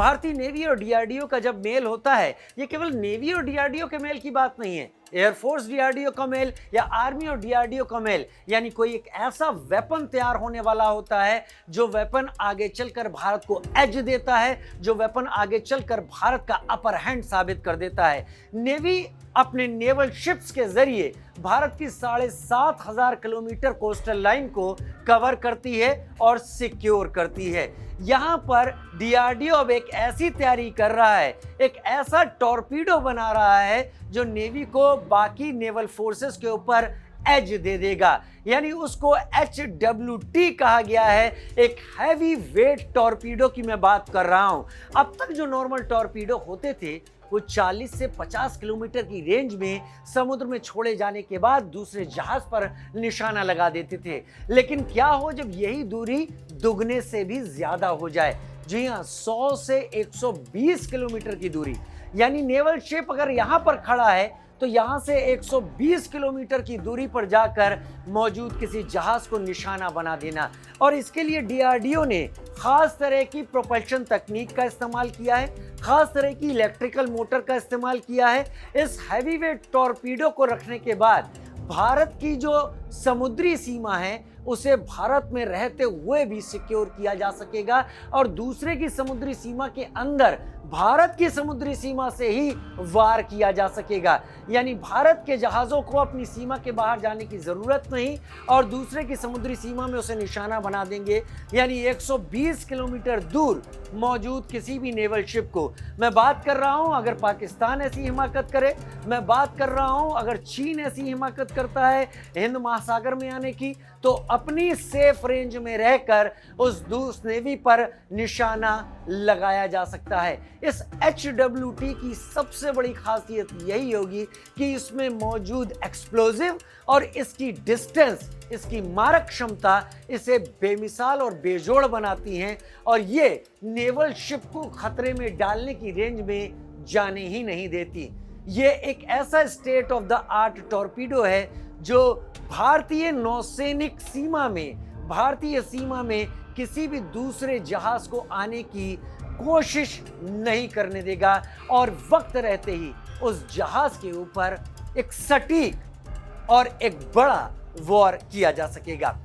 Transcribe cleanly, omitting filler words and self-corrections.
भारतीय नेवी और डीआरडीओ का जब मेल होता है, ये केवल नेवी और डीआरडीओ के मेल की बात नहीं है। एयरफोर्स डीआरडीओ का मेल या आर्मी और डीआरडीओ का मेल, यानी कोई एक ऐसा वेपन तैयार होने वाला होता है जो वेपन आगे चलकर भारत को एज देता है, जो वेपन आगे चलकर भारत का अपर हैंड साबित कर देता है। नेवी अपने नेवल शिप्स के जरिए भारत की 7,500 किलोमीटर कोस्टल लाइन को कवर करती है और सिक्योर करती है। यहाँ पर डीआरडीओ अब एक ऐसी तैयारी कर रहा है, एक ऐसा टॉर्पीडो बना रहा है जो नेवी को बाकी नेवल फोर्सेस के ऊपर एज दे देगा, यानी उसको HWT कहा गया है। एक हैवी वेट टॉर्पीडो की मैं बात कर रहा हूं। अब तक जो नॉर्मल टॉर्पीडो होते थे वो 40 से 50 किलोमीटर की रेंज में समुद्र में छोड़े जाने के बाद दूसरे जहाज पर निशाना लगा देते थे, लेकिन क्या हो जब यही दूरी दुगने से भी ज्यादा हो जाए। जी हाँ, 100 से 120 किलोमीटर की दूरी, यानी नेवल शिप अगर यहां पर खड़ा है तो यहां से 120 किलोमीटर की दूरी पर जाकर मौजूद किसी जहाज को निशाना बना देना। और इसके लिए डीआरडीओ ने खास तरह की प्रोपल्शन तकनीक का इस्तेमाल किया है, खास तरह की इलेक्ट्रिकल मोटर का इस्तेमाल किया है। इस हैवीवेट टॉर्पीडो को रखने के बाद भारत की जो समुद्री सीमा है उसे भारत में रहते हुए भी सिक्योर किया जा सकेगा और दूसरे की समुद्री सीमा के अंदर भारत की समुद्री सीमा से ही वार किया जा सकेगा। यानी भारत के जहाज़ों को अपनी सीमा के बाहर जाने की ज़रूरत नहीं और दूसरे की समुद्री सीमा में उसे निशाना बना देंगे, यानी 120 किलोमीटर दूर मौजूद किसी भी नेवल शिप को। मैं बात कर रहा हूं अगर पाकिस्तान ऐसी हिमाकत करे, मैं बात कर रहा हूं अगर चीन ऐसी हिमाकत करता है हिंद महासागर में आने की, तो अपनी सेफ रेंज में रहकर उस नेवी पर निशाना लगाया जा सकता है। इस HWT की सबसे बड़ी खासियत यही होगी कि इसमें मौजूद एक्सप्लोजिव और इसकी डिस्टेंस, इसकी मारक क्षमता इसे बेमिसाल और बेजोड़ बनाती हैं और ये नेवल शिप को खतरे में डालने की रेंज में जाने ही नहीं देती। ये एक ऐसा state of the art torpedo है जो भारतीय नौसैनिक सीमा में, भारतीय सीमा में किसी भी दूसरे जहाज को आने की कोशिश नहीं करने देगा और वक्त रहते ही उस जहाज के ऊपर एक सटीक और एक बड़ा वॉर किया जा सकेगा।